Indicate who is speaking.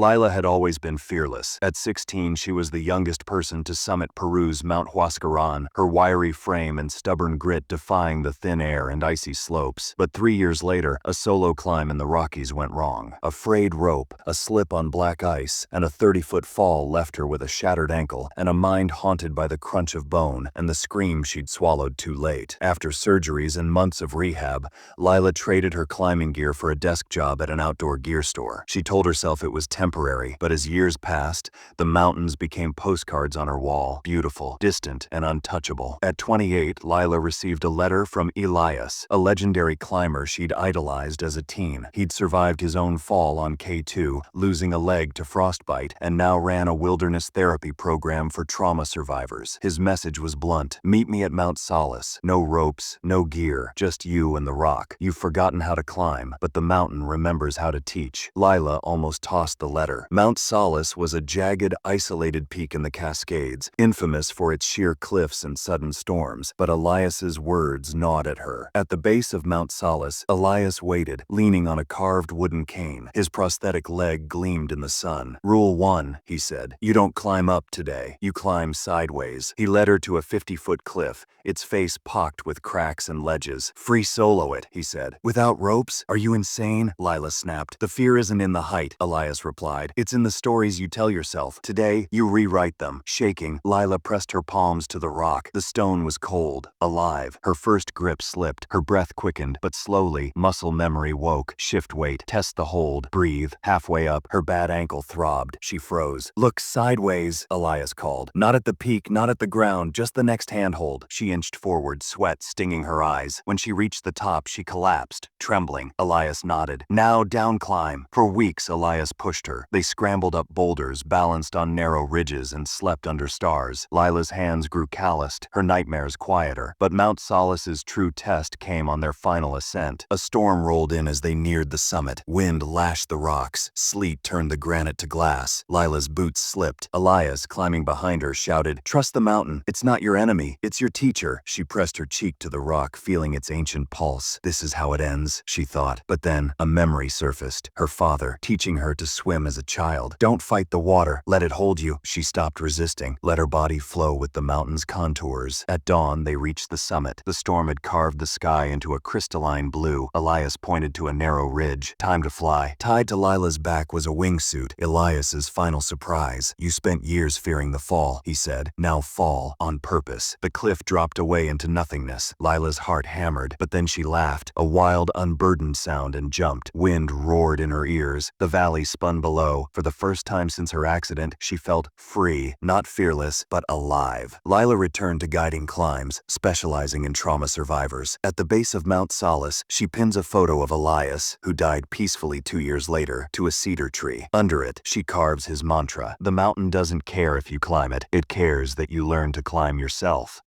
Speaker 1: Lila had always been fearless. At 16, she was the youngest person to summit Peru's Mount Huascaran, her wiry frame and stubborn grit defying the thin air and icy slopes. But 3 years later, a solo climb in the Rockies went wrong. A frayed rope, a slip on black ice, and a 30-foot fall left her with a shattered ankle and a mind haunted by the crunch of bone and the scream she'd swallowed too late. After surgeries and months of rehab, Lila traded her climbing gear for a desk job at an outdoor gear store. She told herself it was temporary, but as years passed, the mountains became postcards on her wall, beautiful, distant, and untouchable. At 28, Lila received a letter from Elias, a legendary climber she'd idolized as a teen. He'd survived his own fall on K2, losing a leg to frostbite, and now ran a wilderness therapy program for trauma survivors. His message was blunt: meet me at Mount Solace. No ropes, no gear, just you and the rock. You've forgotten how to climb, but the mountain remembers how to teach. Lila almost tossed the letter. Mount Solace was a jagged, isolated peak in the Cascades, infamous for its sheer cliffs and sudden storms, but Elias's words gnawed at her. At the base of Mount Solace, Elias waited, leaning on a carved wooden cane. His prosthetic leg gleamed in the sun. Rule 1, he said. You don't climb up today. You climb sideways. He led her to a 50-foot cliff, its face pocked with cracks and ledges. Free solo it, he said. Without ropes? Are you insane? Lila snapped. The fear isn't in the height, Elias replied. It's in the stories you tell yourself. Today, you rewrite them. Shaking, Lila pressed her palms to the rock. The stone was cold, alive. Her first grip slipped. Her breath quickened, but slowly, muscle memory woke. Shift weight. Test the hold. Breathe. Halfway up, her bad ankle throbbed. She froze. Look sideways, Elias called. Not at the peak, not at the ground, just the next handhold. She inched forward, sweat stinging her eyes. When she reached the top, she collapsed, trembling. Elias nodded. Now down climb. For weeks, Elias pushed her. They scrambled up boulders, balanced on narrow ridges, and slept under stars. Lila's hands grew calloused, her nightmares quieter. But Mount Solace's true test came on their final ascent. A storm rolled in as they neared the summit. Wind lashed the rocks. Sleet turned the granite to glass. Lila's boots slipped. Elias, climbing behind her, shouted, "Trust the mountain. It's not your enemy. It's your teacher." She pressed her cheek to the rock, feeling its ancient pulse. This is how it ends, she thought. But then, a memory surfaced. Her father, teaching her to swim as a child. Don't fight the water. Let it hold you. She stopped resisting. Let her body flow with the mountain's contours. At dawn, they reached the summit. The storm had carved the sky into a crystalline blue. Elias pointed to a narrow ridge. Time to fly. Tied to Lila's back was a wingsuit. Elias's final surprise. You spent years fearing the fall, he said. Now fall, on purpose. The cliff dropped away into nothingness. Lila's heart hammered, but then she laughed, a wild, unburdened sound, and jumped. Wind roared in her ears. The valley spun below. For the first time since her accident, she felt free, not fearless, but alive. Lila returned to guiding climbs, specializing in trauma survivors. At the base of Mount Solace, she pins a photo of Elias, who died peacefully 2 years later, to a cedar tree. Under it, she carves his mantra: the mountain doesn't care if you climb it. It cares that you learn to climb yourself.